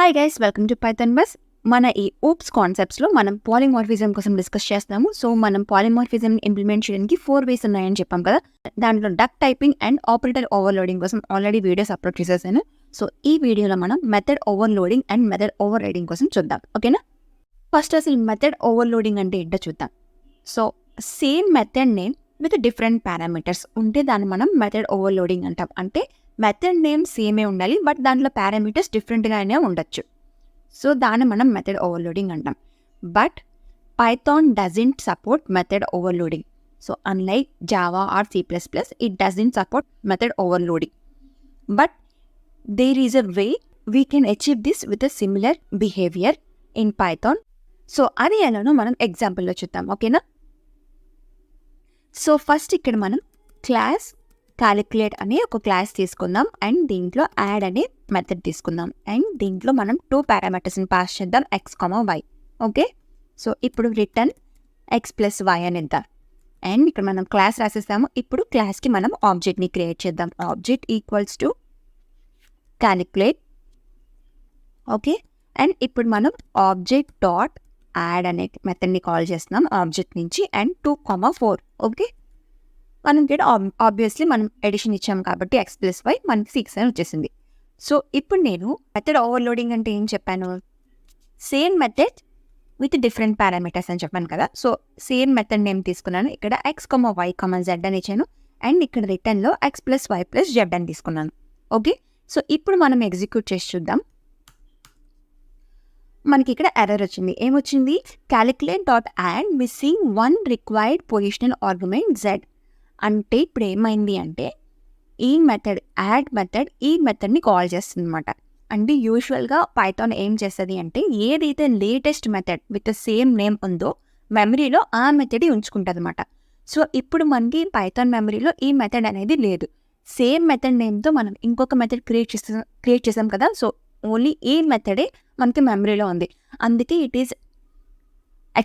Hi guys, welcome to Python bus. మన ఈ oops కాన్సెప్ట్స్లో మనం పాలిమార్ఫిజం కోసం డిస్కస్ చేస్తున్నాము. సో మనం పాలిమార్ఫిజం ఇంప్లిమెంట్ చేయడానికి 4 వేస్ ఉన్నాయని చెప్పాం కదా. దాంట్లో duck typing and operator overloading కోసం ఆల్రెడీ వీడియోస్ అప్లోడ్ చేసేసాను. సో ఈ వీడియోలో మనం method overloading and method overriding కోసం చూద్దాం, ఓకేనా? ఫస్ట్ అసలు మెథడ్ ఓవర్లోడింగ్ అంటే ఏంటో చూద్దాం. So same method name with different parameters ఉంటే దాన్ని మనం మెథడ్ ఓవర్లోడింగ్ అంటాం. అంటే మెథడ్ నేమ్ సేమే ఉండాలి, బట్ దాంట్లో పారామీటర్స్ డిఫరెంట్గానే ఉండొచ్చు. సో దాన్ని మనం మెథడ్ ఓవర్లోడింగ్ అంటాం. But Python doesn't support method overloading. So unlike Java or C++, it doesn't support method overloading. But there is a way we can achieve this with a similar behaviour in Python. So అది ఎలానో మనం ఎగ్జాంపుల్లో చూద్దాం, ఓకేనా? So first ఇక్కడ మనం class calculate అనే ఒక class తీసుకుందాం అండ్ దీంట్లో యాడ్ అనే మెథడ్ తీసుకుందాం అండ్ దీంట్లో మనం 2 పారామీటర్స్ని పాస్ చేద్దాం, x, y. ఓకే, సో ఇప్పుడు రిటర్న్ x + y అని ఇద్దాం అండ్ ఇక్కడ మనం క్లాస్ రాసేస్తాము. ఇప్పుడు క్లాస్కి మనం ఆబ్జెక్ట్ని క్రియేట్ చేద్దాం. Object equals to calculate. Okay, and ఇప్పుడు మనం ఆబ్జెక్ట్ డాట్ యాడ్ అనే మెథడ్ని కాల్ చేస్తున్నాం ఆబ్జెక్ట్ నుంచి అండ్ 2, 4. ఓకే, మనం ఇక్కడ ఆబ్వియస్లీ మనం ఎడిషన్ ఇచ్చాము కాబట్టి x + y మనకి 6 అని వచ్చేసింది. సో ఇప్పుడు నేను మెథడ్ ఓవర్లోడింగ్ అంటే ఏం చెప్పాను? Same method with different parameters అని చెప్పాను కదా. సో సేమ్ మెథడ్ నేమ్ తీసుకున్నాను. ఇక్కడ x, y, z అని ఇచ్చాను అండ్ ఇక్కడ రిటర్న్లో x + y + z అని తీసుకున్నాను. ఓకే, సో ఇప్పుడు మనం ఎగ్జిక్యూట్ చేసి చూద్దాం. మనకి ఇక్కడ ఎర్రర్ వచ్చింది. ఏమొచ్చింది? Calculate dot add missing 1 required positional argument z. అంటే ఇప్పుడు ఏమైంది అంటే ఈ మెథడ్ యాడ్ మెథడ్ ఈ మెథడ్ని కాల్ చేస్తుంది అనమాట. అంటే యూజువల్గా పైథాన్ ఏం చేస్తుంది అంటే ఏదైతే latest method with same name ఉందో మెమరీలో ఆ మెథడ్ ఉంచుకుంటుంది అనమాట. సో ఇప్పుడు మనకి పైథాన్ మెమరీలో ఈ మెథడ్ అనేది లేదు. సేమ్ మెథడ్ నేమ్తో మనం ఇంకొక మెథడ్ క్రియేట్ చేసాం కదా. సో ఓన్లీ ఈ మెథడే మనకి మెమరీలో ఉంది. అందుకే it is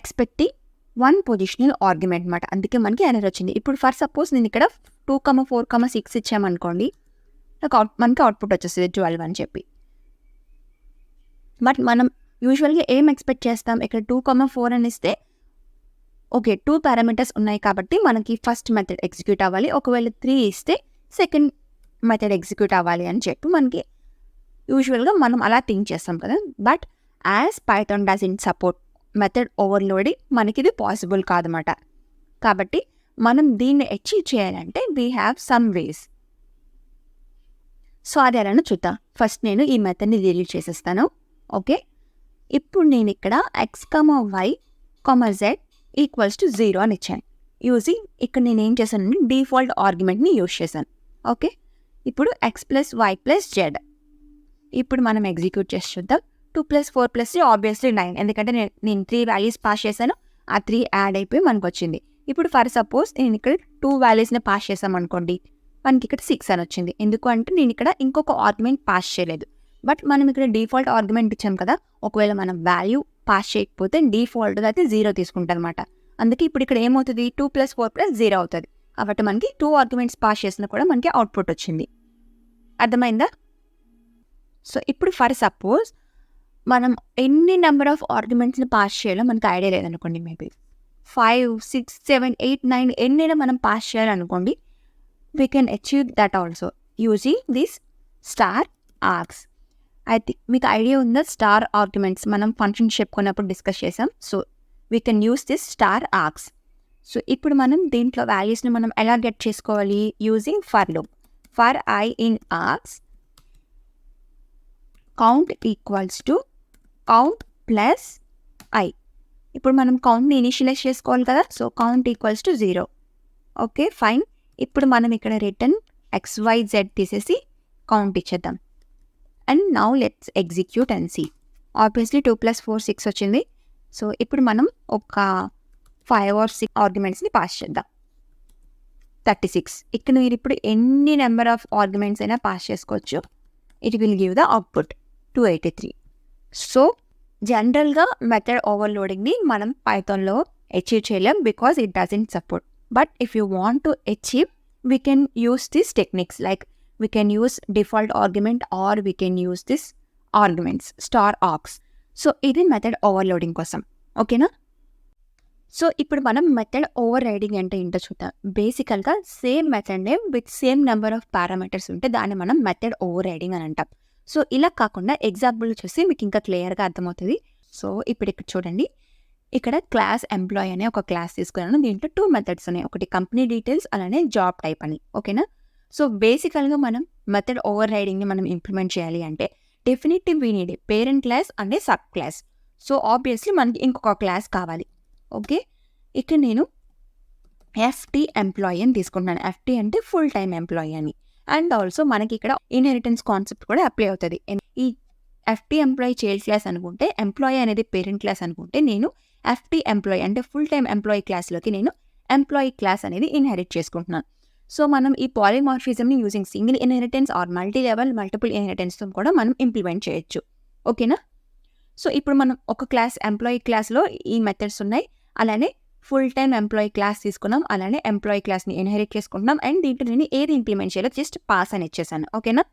expecting 1 positional argument అనమాట. అందుకే మనకి ఎర్రర్ వచ్చింది. ఇప్పుడు ఫర్ సపోజ్ నేను ఇక్కడ 2, 4, 6 ఇచ్చామనుకోండి, మనకి అవుట్పుట్ వచ్చేస్తుంది 12 అని చెప్పి. బట్ మనం యూజువల్గా ఏం ఎక్స్పెక్ట్ చేస్తాం? ఇక్కడ 2, 4 అని ఇస్తే ఓకే 2 పారామీటర్స్ ఉన్నాయి కాబట్టి మనకి ఫస్ట్ మెథడ్ ఎగ్జిక్యూట్ అవ్వాలి. ఒకవేళ 3 ఇస్తే సెకండ్ మెథడ్ ఎగ్జిక్యూట్ అవ్వాలి అని చెప్పి మనకి యూజువల్గా మనం అలా థింక్ చేస్తాం కదా. But as Python doesn't support method overloading మనకి ఇది పాసిబుల్ కాదన్నమాట. కాబట్టి మనం దీన్ని అచీవ్ చేయాలంటే we have some ways. So అది ఎలానో చూద్దాం. ఫస్ట్ నేను ఈ మెథడ్ని డిలీట్ చేసేస్తాను. ఓకే, ఇప్పుడు నేను ఇక్కడ x, y, z = 0 అని ఇచ్చాను. యూజింగ్ ఇక్కడ నేను ఏం చేశాను? డిఫాల్ట్ ఆర్గ్యుమెంట్ని యూజ్ చేశాను. ఓకే, ఇప్పుడు x + y + z. ఇప్పుడు మనం ఎగ్జిక్యూట్ చేసి చూద్దాం. 2 + 4 + 3 ఆబ్వియస్లీ 9. ఎందుకంటే నేను 3 వాల్యూస్ పాస్ చేశాను. ఆ 3 యాడ్ అయిపోయి మనకు వచ్చింది. ఇప్పుడు ఫర్ సపోజ్ నేను ఇక్కడ 2 వాల్యూస్ని పాస్ చేసామనుకోండి, మనకి ఇక్కడ 6 అని వచ్చింది. ఎందుకు అంటే నేను ఇక్కడ ఇంకొక ఆర్గ్యుమెంట్ పాస్ చేయలేదు. బట్ మనం ఇక్కడ డిఫాల్ట్ ఆర్గ్యుమెంట్ ఇచ్చాం కదా. ఒకవేళ మనం వాల్యూ పాస్ చేయకపోతే డిఫాల్ట్గా అయితే 0 తీసుకుంటాం అనమాట. అందుకే ఇప్పుడు ఇక్కడ ఏమవుతుంది? 2 + 4 + 0 అవుతుంది. కాబట్టి మనకి 2 ఆర్గ్యుమెంట్స్ పాస్ చేసినా కూడా మనకి అవుట్పుట్ వచ్చింది. అర్థమైందా? సో ఇప్పుడు ఫర్ సపోజ్ మనం ఎన్ని నెంబర్ ఆఫ్ ఆర్గ్యుమెంట్స్ని పాస్ చేయాలో మనకు ఐడియా లేదనుకోండి, మేబీ 5, 6, 7, 8, 9 ఎన్నైనా మనం పాస్ చేయాలనుకోండి, we can achieve that also using this star args. అయితే మీకు ఐడియా ఉందా? స్టార్ ఆర్గ్యుమెంట్స్ మనం ఫంక్షన్ చెప్పుకున్నప్పుడు డిస్కస్ చేసాం. So we can use this star args. సో ఇప్పుడు మనం దీంట్లో వాల్యూస్ని మనం ఎలా గెట్ చేసుకోవాలి? Using for loop. For I in args count equals to count plus I. ఇప్పుడు మనం కౌంట్ని ఇనిషియలైజ్ చేసుకోవాలి కదా. So count equals to 0. Okay, fine. ఇప్పుడు మనం ఇక్కడ రిటర్న్ x, y, z తీసేసి కౌంట్ ఇచ్చేద్దాం. And now let's execute and see. Obviously 2 + 4 6 వచ్చింది. సో ఇప్పుడు మనం ఒక 5 or 6 ఆర్గ్యుమెంట్స్ని పాస్ చేద్దాం. 36. ఇక్కడ మీరు ఇప్పుడు ఎన్ని నెంబర్ ఆఫ్ ఆర్గ్యుమెంట్స్ అయినా పాస్ చేసుకోవచ్చు. It will give the output 283. So జనరల్గా మెథడ్ ఓవర్లోడింగ్ని మనం పైథాన్లో అచీవ్ చేయలేం because it doesn't support. But if you want to achieve we can use this techniques like we can use default argument or we can use this arguments star args. So ఇది method overloading కోసం. ఓకేనా? So ఇప్పుడు మనం method over riding అంటే ఏంటో చూద్దాం. బేసికల్గా same method name with same number of parameters ఉంటే దాన్ని మనం మెథడ్ ఓవర్ రైడింగ్ అని అంటాం. సో ఇలా కాకుండా ఎగ్జాంపుల్ చూసి మీకు ఇంకా క్లియర్గా అర్థమవుతుంది. సో ఇప్పుడు ఇక్కడ చూడండి, ఇక్కడ క్లాస్ ఎంప్లాయీ అనే ఒక క్లాస్ తీసుకున్నాను. దీంట్లో 2 మెథడ్స్ ఉన్నాయి. ఒకటి కంపెనీ డీటెయిల్స్, అలానే జాబ్ టైప్ అని. ఓకేనా? సో బేసికల్గా మనం మెథడ్ ఓవర్ రైడింగ్ని మనం ఇంప్లిమెంట్ చేయాలి అంటే definitely we need parent class and sub class. So obviously మనకి ఇంకొక క్లాస్ కావాలి. ఓకే, ఇక్కడ నేను ఎఫ్టీ ఎంప్లాయీ అని తీసుకుంటున్నాను. ఎఫ్టీ అంటే ఫుల్ టైమ్ ఎంప్లాయీ అని. అండ్ ఆల్సో మనకి ఇక్కడ ఇన్హెరిటెన్స్ కాన్సెప్ట్ కూడా అప్లై అవుతుంది. ఈ ఎఫ్టీ ఎంప్లాయీ చైల్డ్ క్లాస్ అనుకుంటే, ఎంప్లాయీ అనేది పేరెంట్ క్లాస్ అనుకుంటే, నేను ఎఫ్టీ ఎంప్లాయీ అంటే ఫుల్ టైమ్ ఎంప్లాయీ క్లాస్లోకి నేను ఎంప్లాయీ క్లాస్ అనేది ఇన్హెరిట్ చేసుకుంటున్నాను. సో మనం ఈ పాలిమార్ఫిజంని using single inheritance or multi level multiple ఇన్హెరిటెన్స్తో కూడా మనం ఇంప్లిమెంట్ చేయొచ్చు. ఓకేనా? సో ఇప్పుడు మనం ఒక క్లాస్ ఎంప్లాయీ క్లాస్లో ఈ మెథడ్స్ ఉన్నాయి. అలానే ఫుల్ టైమ్ ఎంప్లాయీ క్లాస్ తీసుకున్నాం, అలానే ఎంప్లాయీ క్లాస్ని ఇన్హెరిట్ చేసుకుంటున్నాం. అండ్ దీంట్లో నేను ఏది ఇంప్లిమెంట్ చేయాలో జస్ట్ పాస్ అని ఇచ్చేసాను. ఓకేనా?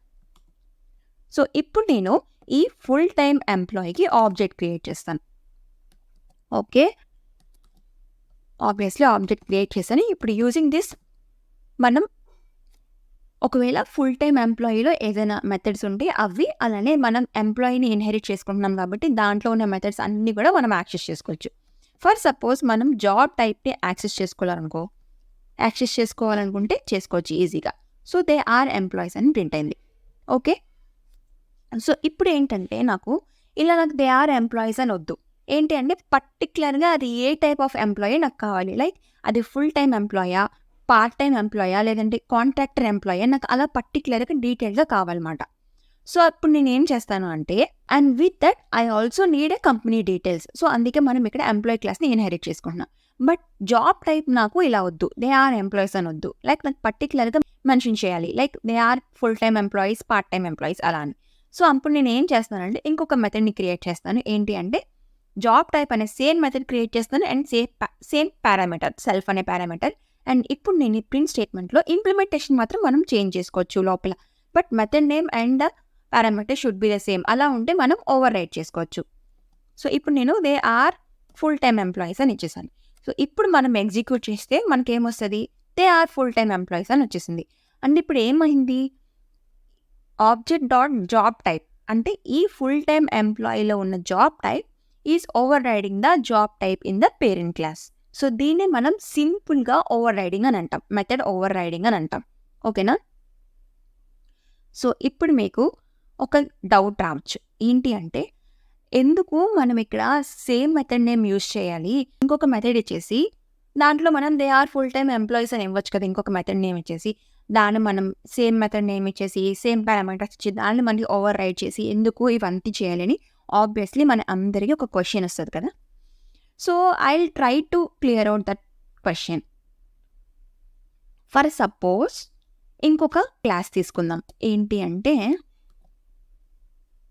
సో ఇప్పుడు నేను ఈ ఫుల్ టైమ్ ఎంప్లాయీకి ఆబ్జెక్ట్ క్రియేట్ చేస్తాను. ఓకే, ఆబ్వియస్లీ ఆబ్జెక్ట్ క్రియేట్ చేశాను. ఇప్పుడు యూజింగ్ దిస్ మనం ఒకవేళ ఫుల్ టైమ్ ఎంప్లాయీలో ఏదైనా మెథడ్స్ ఉంటే అవి, అలానే మనం ఎంప్లాయీని ఇన్హెరిట్ చేసుకుంటున్నాం కాబట్టి దాంట్లో ఉన్న మెథడ్స్ అన్నీ కూడా మనం యాక్సెస్ చేసుకోవచ్చు. ఫర్ సపోజ్ మనం జాబ్ టైప్ని యాక్సెస్ చేసుకోవాలనుకుంటే చేసుకోవచ్చు ఈజీగా. సో దే ఆర్ ఎంప్లాయీస్ అని ప్రింట్ అయింది. ఓకే, సో ఇప్పుడు ఏంటంటే నాకు దే ఆర్ ఎంప్లాయీస్ అని వద్దు. ఏంటి అంటే పర్టికులర్గా అది ఏ టైప్ ఆఫ్ ఎంప్లాయీ నాకు కావాలి. లైక్ అది ఫుల్ టైమ్ ఎంప్లాయా, పార్ట్ టైం ఎంప్లాయా, లేదంటే కాంట్రాక్టర్ ఎంప్లాయా, నాకు అలా పర్టికులర్గా డీటెయిల్గా కావాలన్నమాట. సో అప్పుడు నేను ఏం చేస్తాను అంటే, and with that I also need a company details. So అందుకే మనం ఇక్కడ ఎంప్లాయీ క్లాస్ని ఇన్హెరిట్ చేసుకుంటున్నాం. బట్ జాబ్ టైప్ నాకు ఇలా వద్దు, దే ఆర్ ఎంప్లాయీస్ అని వద్దు. లైక్ నాకు పర్టికులర్గా మెన్షన్ చేయాలి, like they are full time employees, part time employees అలా అని. సో అప్పుడు నేను ఏం చేస్తానంటే ఇంకొక మెథడ్ని క్రియేట్ చేస్తాను. ఏంటి అంటే జాబ్ టైప్ అనే సేమ్ మెథడ్ క్రియేట్ చేస్తాను అండ్ సేమ్ పారామీటర్ సెల్ఫ్ అనే పారామీటర్. అండ్ ఇప్పుడు నేను ఈ ప్రింట్ స్టేట్మెంట్లో ఇంప్లిమెంటేషన్ మాత్రం మనం చేంజ్ చేసుకోవచ్చు లోపల. But method name and parameter should be the same. అలా ఉంటే మనం ఓవర్ రైట్ చేసుకోవచ్చు. సో ఇప్పుడు నేను they are full time employees అని ఇచ్చేసాను. సో ఇప్పుడు మనం ఎగ్జిక్యూట్ చేస్తే మనకేమొస్తుంది, they are full time employees అని వచ్చేసింది. అండ్ ఇప్పుడు ఏమైంది, ఆబ్జెక్ట్ డాట్ జాబ్ టైప్ అంటే ఈ ఫుల్ టైమ్ ఎంప్లాయీలో ఉన్న job type is over riding the job type in the parent class. So దీన్ని మనం సింపుల్గా ఓవర్ రైడింగ్ అని అంటాం, మెథడ్ ఓవర్ రైడింగ్ అని అంటాం. ఓకేనా? సో ఇప్పుడు మీకు ఒక డౌట్ రావచ్చు, ఏంటి అంటే ఎందుకు మనం ఇక్కడ సేమ్ మెథడ్ నేమ్ యూజ్ చేయాలి, ఇంకొక మెథడ్ ఇచ్చేసి దాంట్లో మనం they are full time employees అని ఇవ్వచ్చు కదా. ఇంకొక మెథడ్ నేమ్ ఇచ్చేసి దాన్ని మనం సేమ్ మెథడ్ నేమ్ ఇచ్చేసి సేమ్ పారామీటర్స్ ఇచ్చి దాన్ని మళ్ళీ ఓవర్ రైడ్ చేసి ఎందుకు ఇవంతా చేయాలని ఆబ్వియస్లీ మన అందరికీ ఒక క్వశ్చన్ వస్తుంది కదా. So I will try to clear out that question. For suppose ఇంకొక క్లాస్ తీసుకుందాం. ఏంటి అంటే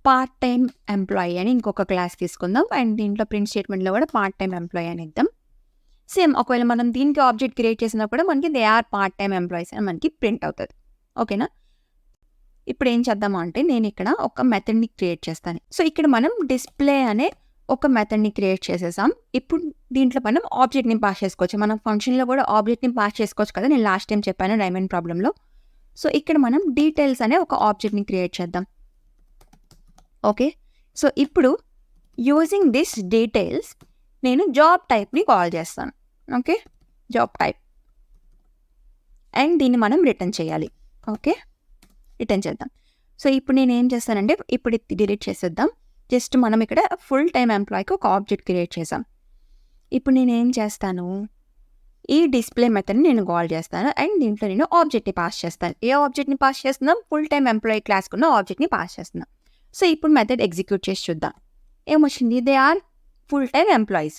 పార్ట్ టైం ఎంప్లాయీ అని ఇంకొక క్లాస్ తీసుకుందాం. అండ్ దీంట్లో ప్రింట్ స్టేట్మెంట్లో కూడా పార్ట్ టైం ఎంప్లాయీ అని ఇద్దాం. సేమ్ ఒకవేళ మనం దీనికి ఆబ్జెక్ట్ క్రియేట్ చేసినప్పుడు మనకి they are part time employees అని మనకి ప్రింట్ అవుతుంది. ఓకేనా? ఇప్పుడు ఏం చేద్దాము అంటే నేను ఇక్కడ ఒక మెథడ్ని క్రియేట్ చేస్తాను. సో ఇక్కడ మనం డిస్ప్లే అనే ఒక మెథడ్ని క్రియేట్ చేసేసాం. ఇప్పుడు దీంట్లో మనం ఆబ్జెక్ట్ని పాస్ చేసుకోవచ్చు. మనం ఫంక్షన్లో కూడా ఆబ్జెక్ట్ని పాస్ చేసుకోవచ్చు కదా, నేను లాస్ట్ టైం చెప్పాను డైమండ్ ప్రాబ్లంలో. సో ఇక్కడ మనం డీటెయిల్స్ అనే ఒక ఆబ్జెక్ట్ని క్రియేట్ చేద్దాం. ఓకే, సో ఇప్పుడు యూజింగ్ దిస్ డీటెయిల్స్ నేను జాబ్ టైప్ని కాల్ చేస్తాను. Okay, job type. అండ్ దీన్ని మనం రిటర్న్ చేయాలి. ఓకే, రిటర్న్ చేద్దాం. సో ఇప్పుడు నేను ఏం చేస్తానంటే ఇప్పుడు డిలీట్ చేసేద్దాం. జస్ట్ మనం ఇక్కడ ఫుల్ టైం ఎంప్లాయీకి ఒక ఆబ్జెక్ట్ క్రియేట్ చేసాం. ఇప్పుడు నేను ఏం చేస్తాను, ఈ డిస్ప్లే మెథడ్ని నేను కాల్ చేస్తాను అండ్ దీంట్లో నేను ఆబ్జెక్ట్ని పాస్ చేస్తాను. ఏ ఆబ్జెక్ట్ని పాస్ చేస్తున్నాం, ఫుల్ టైం ఎంప్లాయీ క్లాస్కున్న ఆబ్జెక్ట్ని పాస్ చేస్తున్నాం. సో ఇప్పుడు మెథడ్ ఎగ్జిక్యూట్ చేసి చూద్దాం. ఏమొచ్చింది, they are full time employees.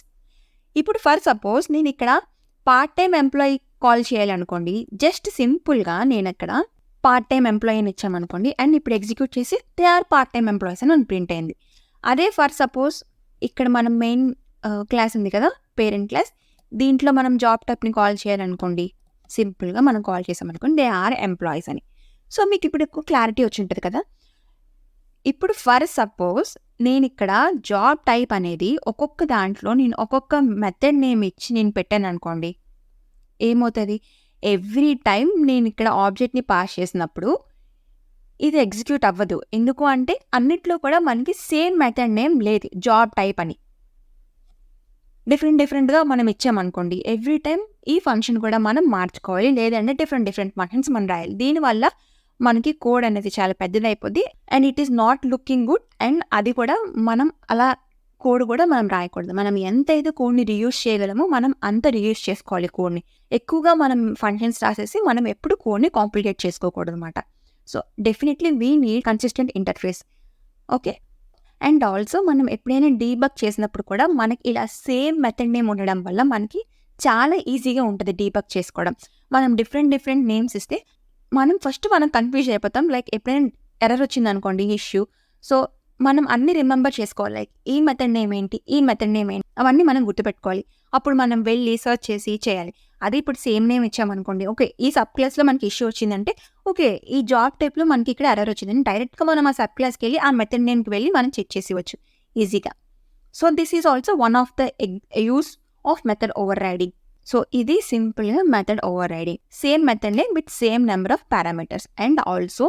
ఇప్పుడు ఫర్ సపోజ్ నేను ఇక్కడ పార్ట్ టైం ఎంప్లాయీ కాల్ చేయాలనుకోండి, జస్ట్ సింపుల్గా నేను ఇక్కడ పార్ట్ టైం ఎంప్లాయీని ఇచ్చామనుకోండి అండ్ ఇప్పుడు ఎగ్జిక్యూట్ చేసి they are part time employees అని ప్రింట్ అయింది. అదే ఫర్ సపోజ్ ఇక్కడ మనం మెయిన్ క్లాస్ ఉంది కదా, పేరెంట్ క్లాస్, దీంట్లో మనం జాబ్ టైప్ని కాల్ చేయాలనుకోండి, సింపుల్గా మనం కాల్ చేసామనుకోండి దే ఆర్ ఎంప్లాయీస్ అని. సో మీకు ఇప్పుడు ఎక్కువ క్లారిటీ వచ్చి ఉంటుంది కదా. ఇప్పుడు ఫర్ సపోజ్ నేను ఇక్కడ జాబ్ టైప్ అనేది ఒక్కొక్క దాంట్లో నేను ఒక్కొక్క మెథడ్ నేమ్ ఇచ్చి నేను పెట్టాను అనుకోండి, ఏమవుతుంది? ఎవ్రీ టైం నేను ఇక్కడ ఆబ్జెక్ట్ని పాస్ చేసినప్పుడు ఇది ఎగ్జిక్యూట్ అవ్వదు. ఎందుకు అంటే అన్నిట్లో కూడా మనకి సేమ్ మెథడ్ నేమ్ లేదు జాబ్ టైప్ అని. డిఫరెంట్గా మనం ఇచ్చామనుకోండి, ఎవ్రీ టైం ఈ ఫంక్షన్ కూడా మనం మార్చుకోవాలి, లేదంటే డిఫరెంట్ ఫంక్షన్స్ మనం రాయాలి. దీనివల్ల మనకి కోడ్ అనేది చాలా పెద్దదైపోద్ది and it is not looking good. And అది కూడా మనం అలా కోడ్ కూడా మనం రాయకూడదు. మనం ఎంతైతే కోడ్ని రీయూజ్ చేయగలమో మనం అంత రీయూజ్ చేసుకోవాలి కోడ్ని. ఎక్కువగా మనం ఫంక్షన్స్ రాసేసి మనం ఎప్పుడు కోడ్ని కాంప్లికేట్ చేసుకోకూడదు అనమాట. So definitely we need consistent interface. Okay. And also మనం ఎప్పుడైనా డీబగ్ చేసినప్పుడు కూడా మనకి ఇలా సేమ్ మెథడ్ నేమ్ ఉండడం వల్ల మనకి చాలా ఈజీగా ఉంటుంది డీబగ్ చేసుకోవడం. మనం డిఫరెంట్ నేమ్స్ ఇస్తే మనం కన్ఫ్యూజ్ అయిపోతాం. లైక్ ఎప్పుడైనా ఎర్రర్ వచ్చింది అనుకోండి ఇష్యూ, సో మనం అన్ని రిమెంబర్ చేసుకోవాలి. లైక్ ఈ మెథడ్ నేమ్ ఏంటి, ఈ మెథడ్ నేమ్ ఏంటి, అవన్నీ మనం గుర్తుపెట్టుకోవాలి. అప్పుడు మనం వెళ్ళి సర్చ్ చేసి చేయాలి. అదే ఇప్పుడు సేమ్ నేమ్ ఇచ్చామనుకోండి, ఓకే ఈ సబ్ క్లాస్లో మనకి ఇష్యూ వచ్చిందంటే ఓకే ఈ జాబ్ టైప్లో మనకి ఇక్కడ ఎర్రర్ వచ్చిందని డైరెక్ట్గా మనం ఆ సబ్ క్లాస్కి వెళ్ళి ఆ మెథడ్ నేమ్కి వెళ్ళి మనం చెక్ చేసేవచ్చు ఈజీగా. So this is also one of the use of method over riding. So ఇది సింపుల్గా method over riding. Same method name with same number of parameters. And also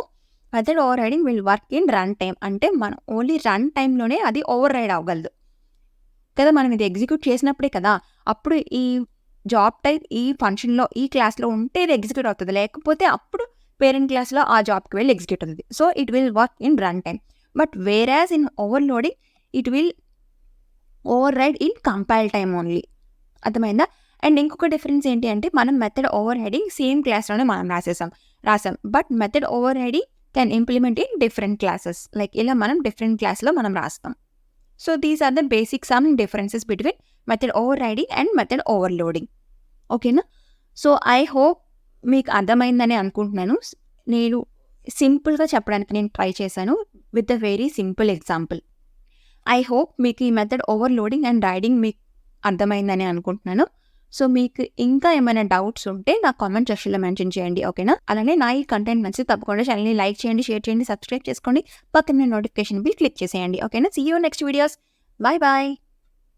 method over riding will work in run time. అంటే మనం only run టైంలోనే అది over ride అవ్వగలదు కదా. మనం ఇది execute చేసినప్పుడే కదా అప్పుడు ఈ జాబ్ టైప్ ఈ ఫంక్షన్లో ఈ క్లాస్లో ఉంటే ఇది ఎగ్జిక్యూట్ అవుతుంది, లేకపోతే అప్పుడు పేరెంట్ క్లాస్లో ఆ జాబ్కి వెళ్ళి ఎగ్జిక్యూట్ అవుతుంది. So it will work in run time. But whereas in overloading it will override in compile time only. అర్థమైందా? అండ్ ఇంకొక డిఫరెన్స్ ఏంటి అంటే మనం మెథడ్ ఓవర్ హెడింగ్ సేమ్ క్లాస్లోనే మనం రాసాం. But method overriding can implement in different classes. Like ఇలా మనం డిఫరెంట్ క్లాస్లో మనం రాస్తాం. So these are the basic some differences between method overriding and method overloading. ఓకేనా? సో ఐ హోప్ మీకు అర్థమైందని అనుకుంటున్నాను. నేను సింపుల్గా చెప్పడానికి నేను ట్రై చేశాను with a very simple example. I hope మీకు ఈ మెథడ్ ఓవర్లోడింగ్ అండ్ రైడింగ్ మీకు అర్థమైందని అనుకుంటున్నాను. సో మీకు ఇంకా ఏమైనా డౌట్స్ ఉంటే నా కామెంట్ సెక్షన్లో మెన్షన్ చేయండి. ఓకేనా? అలానే నా ఈ కంటెంట్ నచ్చితే తప్పకుండా ఛానల్ని లైక్ చేయండి, షేర్ చేయండి, సబ్స్క్రైబ్ చేసుకోండి, పక్కన నోటిఫికేషన్ బిల్ క్లిక్ చేసేయండి. ఓకేనా? See you next videos. Bye bye.